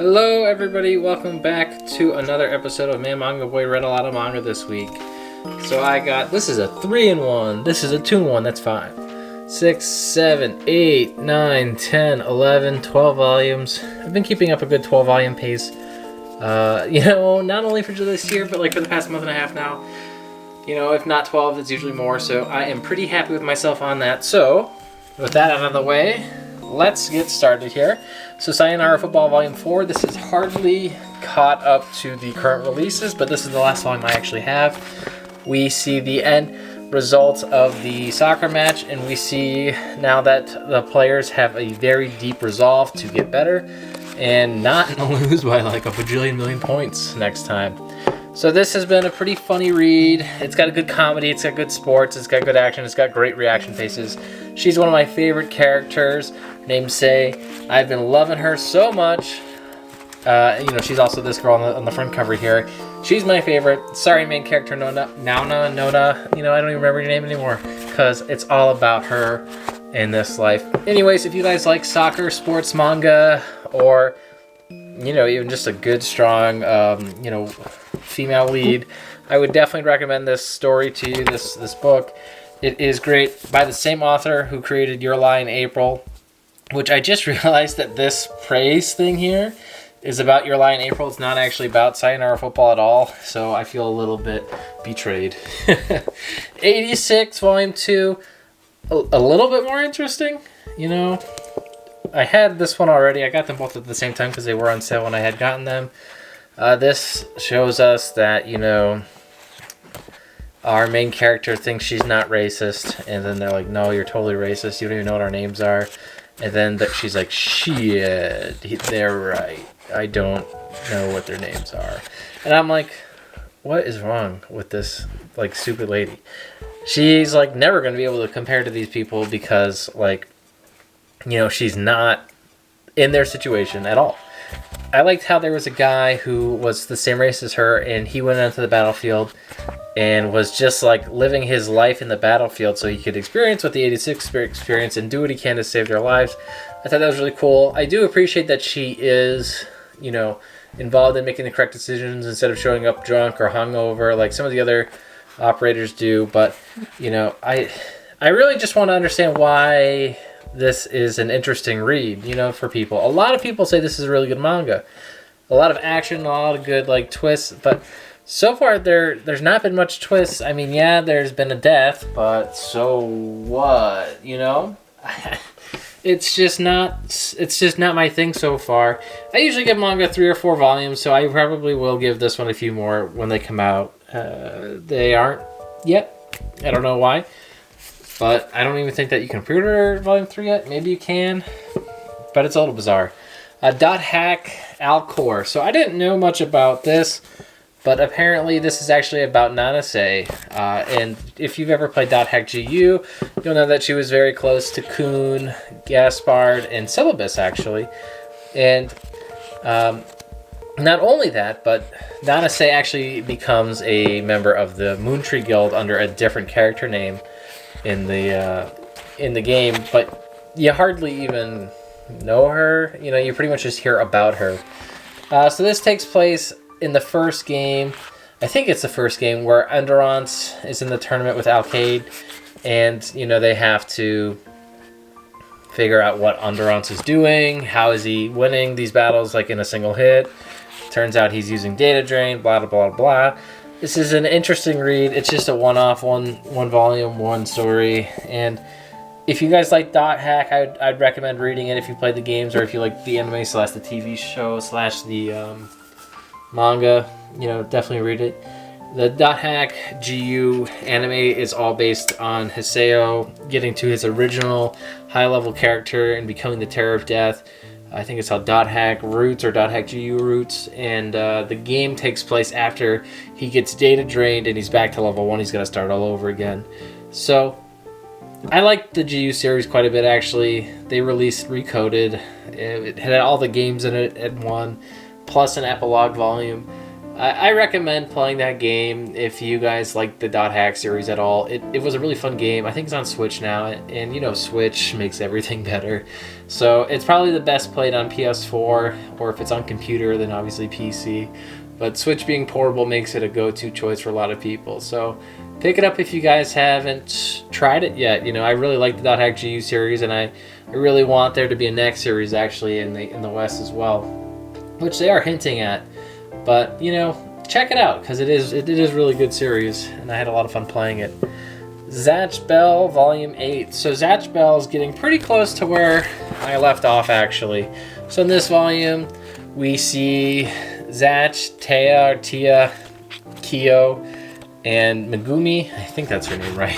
Hello everybody, welcome back to another episode of Man Manga Boy. Read a lot of manga this week. So this is a 3-in-1, this is a 2-in-1, that's 5. 6, 7, 8, 9, 10, 11, 12 volumes. I've been keeping up a good 12 volume pace. Not only for this year, but like for the past month and a half now. If not 12, it's usually more, so I am pretty happy with myself on that. So, with that out of the way, let's get started here. So Sayonara Football Volume 4, this is hardly caught up to the current releases, but this is the last volume I actually have. We see the end results of the soccer match, and we see now that the players have a very deep resolve to get better and not lose by like a bajillion million points next time. So this has been a pretty funny read. It's got a good comedy, it's got good sports, it's got good action, it's got great reaction faces. She's one of my favorite characters, named Sei. I've been loving her so much. She's also this girl on the front cover here. She's my favorite. Sorry, main character Nona. I don't even remember your name anymore because it's all about her in this life. Anyways, if you guys like soccer, sports, manga, or even just a good, strong, female lead, I would definitely recommend this story to you. This book. It is great, by the same author who created Your Lie in April, which I just realized that this praise thing here is about Your Lie in April. It's not actually about Sayonara Football at all, so I feel a little bit betrayed. 86, Volume 2, a little bit more interesting. I had this one already. I got them both at the same time because they were on sale when I had gotten them. This shows us that, our main character thinks she's not racist, and then they're like, no, you're totally racist. You don't even know what our names are. And then she's like, shit, they're right. I don't know what their names are. And I'm like, what is wrong with this, stupid lady? She's, never going to be able to compare to these people because, she's not in their situation at all. I liked how there was a guy who was the same race as her, and he went onto the battlefield and was just living his life in the battlefield so he could experience what the 86 experience and do what he can to save their lives. I thought that was really cool. I do appreciate that she is, involved in making the correct decisions instead of showing up drunk or hungover like some of the other operators do. But, I really just want to understand why this is an interesting read, for people. A lot of people say this is a really good manga. A lot of action, a lot of good, twists, but so far there's not been much twists. I mean, yeah, there's been a death, but so what, It's just not my thing so far. I usually give manga 3 or 4 volumes, so I probably will give this one a few more when they come out. They aren't yet. I don't know why. But I don't even think that you can pre-order Volume 3 yet. Maybe you can, but it's a little bizarre. Dot Hack Alcor. So I didn't know much about this, but apparently this is actually about Nanase. And if you've ever played Dot Hack GU, you'll know that she was very close to Kun, Gaspard, and Syllabus, actually. And not only that, but Nanase actually becomes a member of the Moontree Guild under a different character name in the game, but you hardly even know her. You pretty much just hear about her. So this takes place in the first game. I think it's the first game where Endurance is in the tournament with Alcade, and they have to figure out what Endurance is doing. How is he winning these battles in a single hit? Turns out he's using data drain. Blah blah blah blah. This is an interesting read. It's just a one-off, one volume, one story. And if you guys like Dot Hack, I'd recommend reading it if you played the games or if you like the anime / the TV show / the manga. Definitely read it. The Dot Hack GU anime is all based on Hiseo getting to his original high-level character and becoming the Terror of Death. I think it's called Dot Hack Roots or Dot Hack GU Roots, and the game takes place after he gets data drained and he's back to level 1. He's got to start all over again. So I like the GU series quite a bit, actually. They released Recoded. It had all the games in it in one, plus an epilogue volume. I recommend playing that game if you guys like the Dot Hack series at all. It was a really fun game. I think it's on Switch now, and you know Switch makes everything better. So it's probably the best played on PS4, or if it's on computer, then obviously PC. But Switch being portable makes it a go-to choice for a lot of people. So pick it up if you guys haven't tried it yet. You know, I really like the Dot Hack GU series, and I really want there to be a next series actually in the West as well, which they are hinting at. But, you know, check it out, because it is a really good series, and I had a lot of fun playing it. Zatch Bell Volume 8. So Zatch Bell is getting pretty close to where I left off, actually. So in this volume, we see Zatch, Tia, Kyo, and Megumi, I think that's her name, right?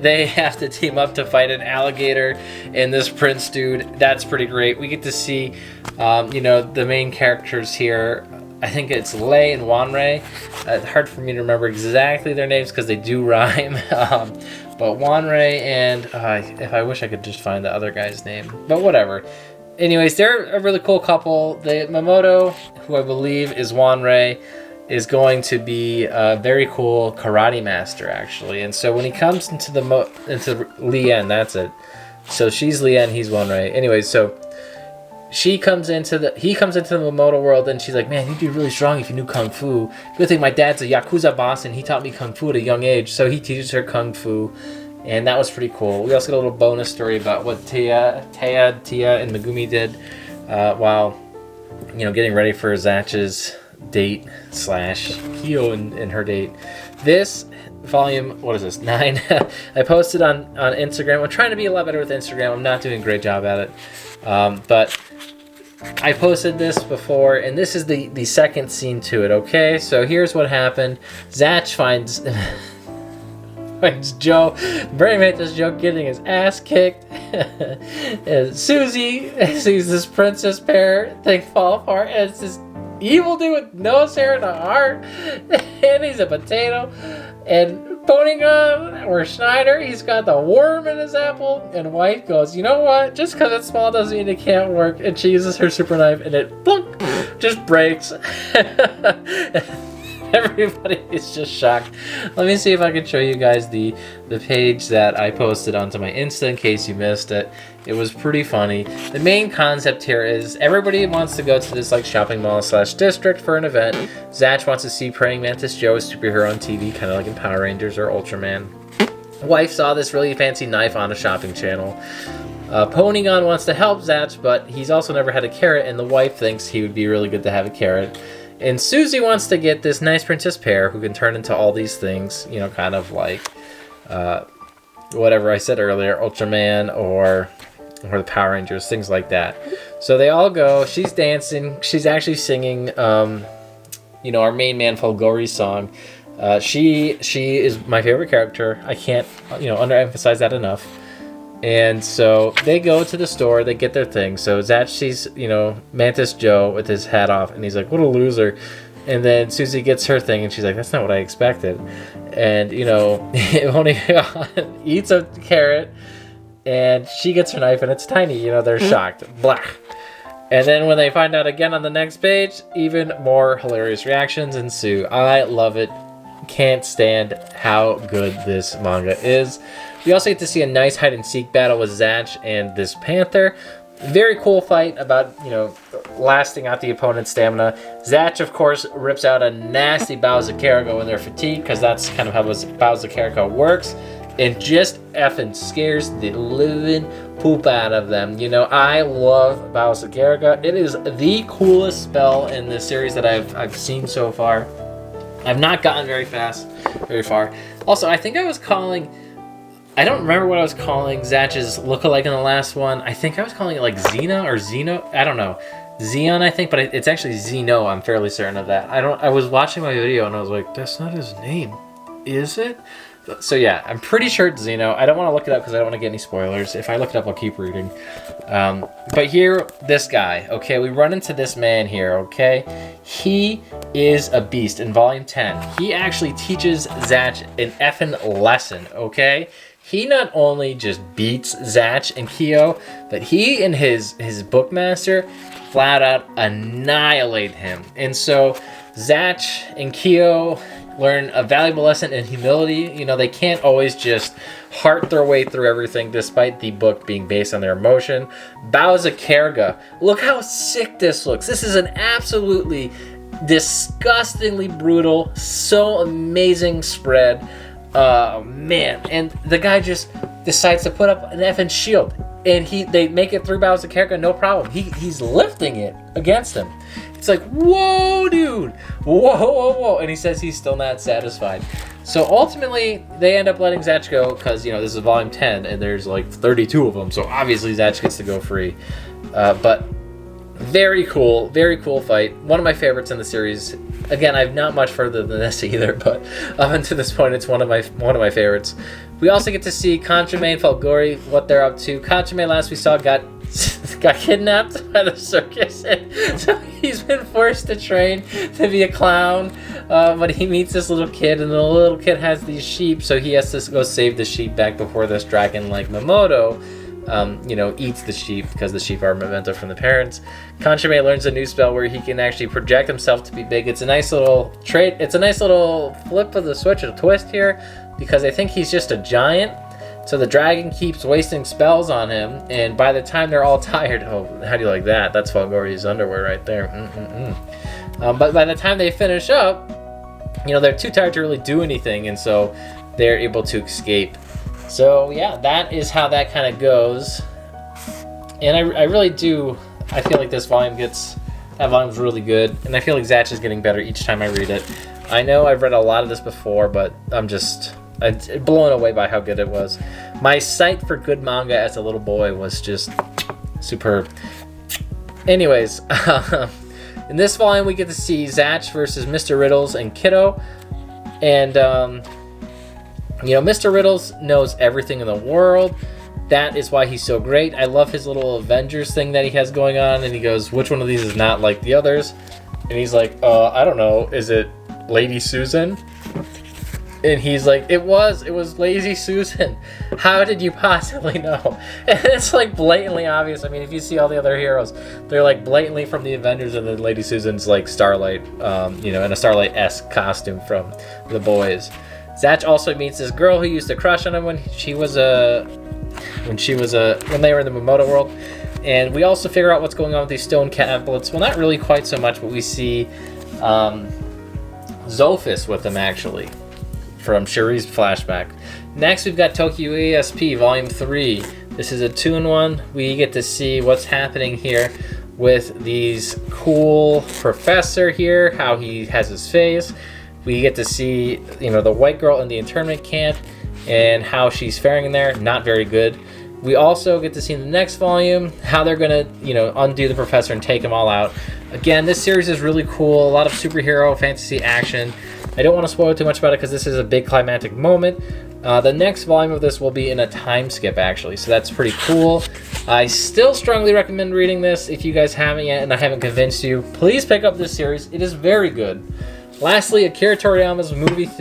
They have to team up to fight an alligator and this prince dude. That's pretty great. We get to see, you know, the main characters here. I think it's Lei and Wanrei. Hard for me to remember exactly their names because they do rhyme. But Wanrei and, if I wish I could just find the other guy's name, but whatever. Anyways, they're a really cool couple. Mamoto, who I believe is Wanrei, is going to be a very cool karate master, actually. And so when he comes into Lien, that's it. So she's Lien, he's Wanrei. Anyway, so he comes into the Mamoto world, and she's like, man, you'd be really strong if you knew Kung Fu. Good thing my dad's a Yakuza boss, and he taught me Kung Fu at a young age, so he teaches her Kung Fu. And that was pretty cool. We also got a little bonus story about what Tia, and Megumi did while, you know, getting ready for Zatch's date / Kyo and her date. This volume, what is this, 9? I posted on Instagram. I'm trying to be a lot better with Instagram. I'm not doing a great job at it. But I posted this before, and this is the second scene to it, okay? So here's what happened. Zatch finds Joe, very mantis Joe, getting his ass kicked. And Susie sees this princess pear thing fall apart, and it's this evil dude with nose hair and a heart, and he's a potato. And Ponygon, or Schneider, he's got the worm in his apple, and White goes, you know what, just because it's small doesn't mean it can't work, and she uses her super knife, and it plunk, just breaks. Everybody is just shocked. Let me see if I can show you guys the page that I posted onto my Insta in case you missed it. It was pretty funny. The main concept here is everybody wants to go to this like shopping mall / district for an event. Zatch wants to see Praying Mantis Joe, a superhero on TV, kind of like in Power Rangers or Ultraman. Wife saw this really fancy knife on a shopping channel. Ponygon wants to help Zatch, but he's also never had a carrot, and the wife thinks he would be really good to have a carrot. And Susie wants to get this nice princess pear who can turn into all these things, you know, kind of like whatever I said earlier, Ultraman or the Power Rangers, things like that. So they all go. She's dancing. She's actually singing, you know, our main man Fulgori's song. She is my favorite character. I can't, you know, underemphasize that enough. And so they go to the store, they get their thing. So Zatch sees, you know, Mantis Joe with his hat off, and he's like, what a loser. And then Susie gets her thing, and she's like, that's not what I expected. And, you know, Ponygon eats a carrot, and she gets her knife, and it's tiny. You know, they're shocked. Blah. And then when they find out again on the next page, even more hilarious reactions ensue. I love it. Can't stand how good this manga is. We also get to see a nice hide-and-seek battle with Zatch and this panther. Very cool fight about, you know, lasting out the opponent's stamina. Zatch, of course, rips out a nasty Bowser-Carrico when they're fatigued, because that's kind of how Bowser-Carrico works, and just effing scares the living poop out of them. You know, I love Bowser-Carrico. It is the coolest spell in the series that I've seen so far. I've not gotten very far. Also, I think I was calling... I don't remember what I was calling Zatch's lookalike in the last one. I think I was calling it like Xena or Xeno. I don't know. Xeon, I think, but it's actually Xeno. I'm fairly certain of that. I was watching my video and I was like, that's not his name, is it? So yeah, I'm pretty sure it's Xeno. I don't want to look it up because I don't want to get any spoilers. If I look it up, I'll keep reading. But here, this guy, okay? We run into this man here, okay? He is a beast in Volume 10. He actually teaches Zatch an effing lesson, okay? He not only just beats Zatch and Kyo, but he and his bookmaster flat out annihilate him. And so Zatch and Kyo learn a valuable lesson in humility. You know, they can't always just heart their way through everything despite the book being based on their emotion. Bowser Kerga. Look how sick this looks. This is an absolutely disgustingly brutal, so amazing spread. Man. And the guy just decides to put up an effing shield. And they make it through Bowser Kerga, no problem. He's lifting it against him. It's like, whoa, dude. Whoa, whoa, whoa. And he says he's still not satisfied. So ultimately, they end up letting Zatch go because, you know, this is volume 10 and there's like 32 of them. So obviously Zatch gets to go free. But very cool fight. One of my favorites in the series. Again, I've not much further than this either, but up until this point, it's one of my favorites. We also get to see Kanchame and Falgore, what they're up to. Kanchame, last we saw, got kidnapped by the circus, and so he's been forced to train to be a clown. But he meets this little kid, and the little kid has these sheep, so he has to go save the sheep back before this dragon like Mamoto, you know, eats the sheep because the sheep are a memento from the parents. Kanchame learns a new spell where he can actually project himself to be big. It's a nice little trait. It's a nice little flip of the switch, a twist here, because I think he's just a giant. So the dragon keeps wasting spells on him, and by the time they're all tired, oh, how do you like that? That's Falgore's underwear right there. But by the time they finish up, you know, they're too tired to really do anything, and so they're able to escape. So yeah, that is how that kind of goes. And I really do, I feel like this volume that volume's really good, and I feel like Zatch is getting better each time I read it. I know I've read a lot of this before, but I'm blown away by how good it was. My sight for good manga as a little boy was just superb. Anyways, in this volume we get to see Zatch versus Mr. Riddles and Kiddo. And, you know, Mr. Riddles knows everything in the world. That is why he's so great. I love his little Avengers thing that he has going on. And he goes, which one of these is not like the others? And he's like, I don't know. Is it Lady Susan? And he's like, it was Lazy Susan. How did you possibly know? And it's like blatantly obvious. I mean, if you see all the other heroes, they're like blatantly from the Avengers, and then Lady Susan's like Starlight, you know, in a Starlight-esque costume from The Boys. Zatch also meets this girl who used to crush on him when they were in the Mamoto world. And we also figure out what's going on with these stone tablets. Well, not really quite so much, but we see Zophis with them actually, from Shuri's flashback. Next, we've got Tokyo ESP Volume 3. This is a 2-in-1. We get to see what's happening here with these cool professor here, how he has his face. We get to see, you know, the white girl in the internment camp and how she's faring in there. Not very good. We also get to see in the next volume how they're going to, you know, undo the professor and take them all out. Again, this series is really cool. A lot of superhero fantasy action. I don't want to spoil too much about it because this is a big climactic moment. The next volume of this will be in a time skip, actually, so that's pretty cool. I still strongly recommend reading this. If you guys haven't yet and I haven't convinced you, please pick up this series. It is very good. Lastly, Akira Toriyama's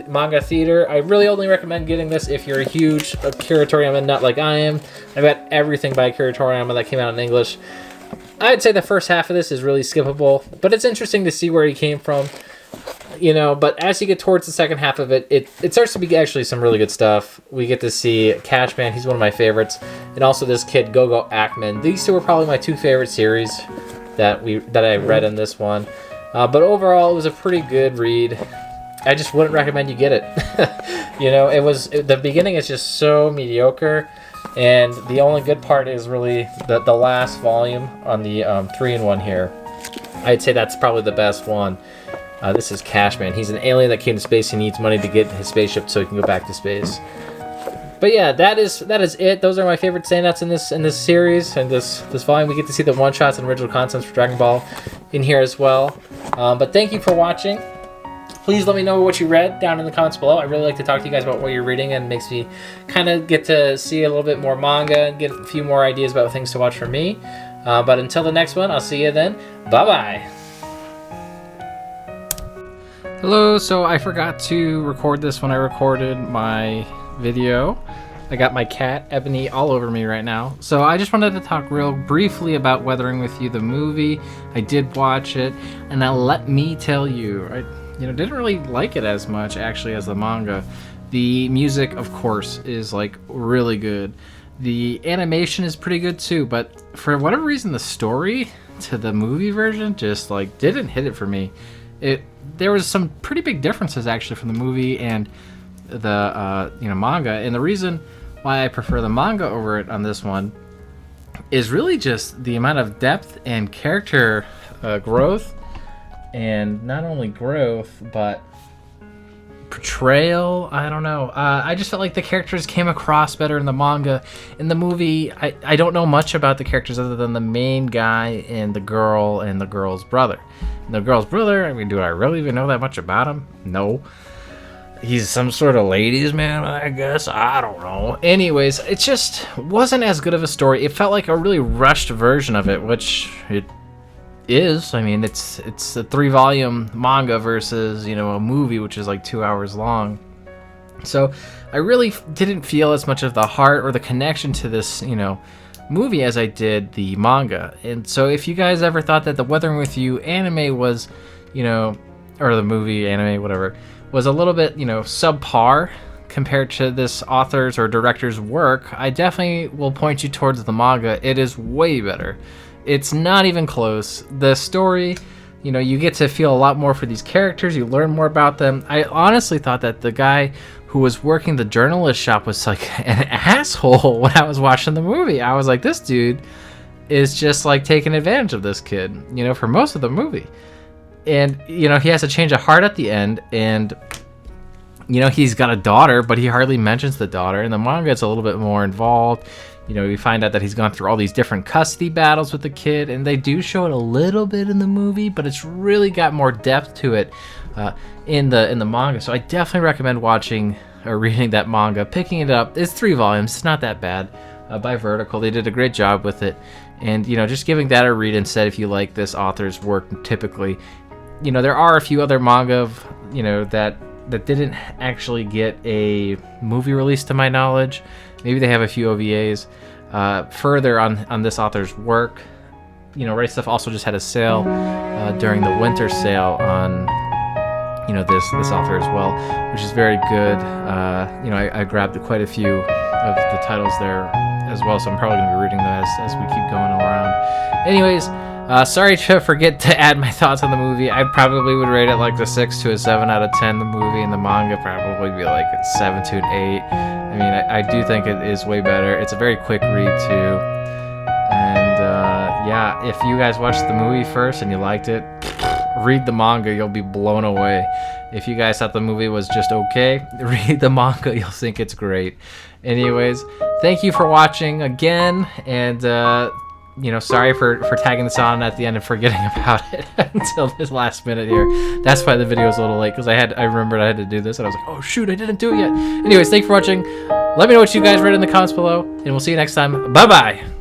manga theater. I really only recommend getting this if you're a huge Akira Toriyama nut like I am. I've got everything by Akira Toriyama that came out in English. I'd say the first half of this is really skippable, but it's interesting to see where he came from. You know, but as you get towards the second half of it, it starts to be actually some really good stuff. We get to see Cashman, he's one of my favorites, and also this kid, Gogo Ackman. These two were probably my two favorite series that I read in this one. But overall, it was a pretty good read. I just wouldn't recommend you get it. You know, the beginning is just so mediocre, and the only good part is really the last volume on the 3-in-1 here. I'd say that's probably the best one. This is Cashman. He's an alien that came to space. He needs money to get his spaceship so he can go back to space. But yeah, that is it. Those are my favorite standouts in this series and this volume. We get to see the one-shots and original concepts for Dragon Ball in here as well. But thank you for watching. Please let me know what you read down in the comments below. I really like to talk to you guys about what you're reading, and it makes me kind of get to see a little bit more manga and get a few more ideas about things to watch from me. But until the next one, I'll see you then. Bye-bye. Hello, so I forgot to record this when I recorded my video. I got my cat, Ebony, all over me right now. So I just wanted to talk real briefly about Weathering with You, the movie. I did watch it, and now let me tell you, I didn't really like it as much, actually, as the manga. The music, of course, is, like, really good. The animation is pretty good, too, but for whatever reason, the story to the movie version just, like, didn't hit it for me. There was some pretty big differences, actually, from the movie and the manga, and the reason why I prefer the manga over it on this one is really just the amount of depth and character growth, and not only growth but portrayal. I don't know. I just felt like the characters came across better in the manga. In the movie, I don't know much about the characters other than the main guy and the girl and the girl's brother. And the girl's brother, I mean, do I really even know that much about him? No. He's some sort of ladies man, I guess. I don't know. Anyways, it just wasn't as good of a story. It felt like a really rushed version of it, which it is. I mean, it's a 3-volume manga versus, a movie, which is like 2 hours long. So I really didn't feel as much of the heart or the connection to this, movie as I did the manga. And so if you guys ever thought that the Weathering with You anime was, or the movie, anime, whatever, was a little bit, subpar compared to this author's or director's work, I definitely will point you towards the manga. It is way better. It's not even close. The story, you get to feel a lot more for these characters. You learn more about them. I honestly thought that the guy who was working the journalist shop was like an asshole when I was watching the movie. I was like, this dude is just like taking advantage of this kid, for most of the movie. And, he has a change of heart at the end, and, he's got a daughter, but he hardly mentions the daughter. And the manga is a little bit more involved. We find out that he's gone through all these different custody battles with the kid, and they do show it a little bit in the movie, but it's really got more depth to it in the manga. So I definitely recommend watching or reading that manga, picking it up. It's 3 volumes. It's not that bad. By Vertical, they did a great job with it. And, just giving that a read instead if you like this author's work typically. There are a few other manga, that didn't actually get a movie release to my knowledge. Maybe they have a few OVAs. Further on this author's work, Right Stuff also just had a sale during the winter sale on, this author as well, which is very good. I grabbed quite a few of the titles there as well, so I'm probably going to be reading them as we keep going around. Anyways, sorry to forget to add my thoughts on the movie. I probably would rate it like a 6 to a 7 out of 10. The movie and the manga probably be like a 7 to an 8. I mean, I do think it is way better. It's a very quick read too. And yeah, if you guys watched the movie first and you liked it, read the manga. You'll be blown away. If you guys thought the movie was just okay, read the manga. You'll think it's great. Anyways, thank you for watching again, and sorry for tagging this on at the end and forgetting about it until this last minute here. That's why the video was a little late, because I remembered I had to do this, and I was like, oh shoot, I didn't do it yet. Anyways, thanks for watching. Let me know what you guys read in the comments below, and we'll see you next time. Bye bye.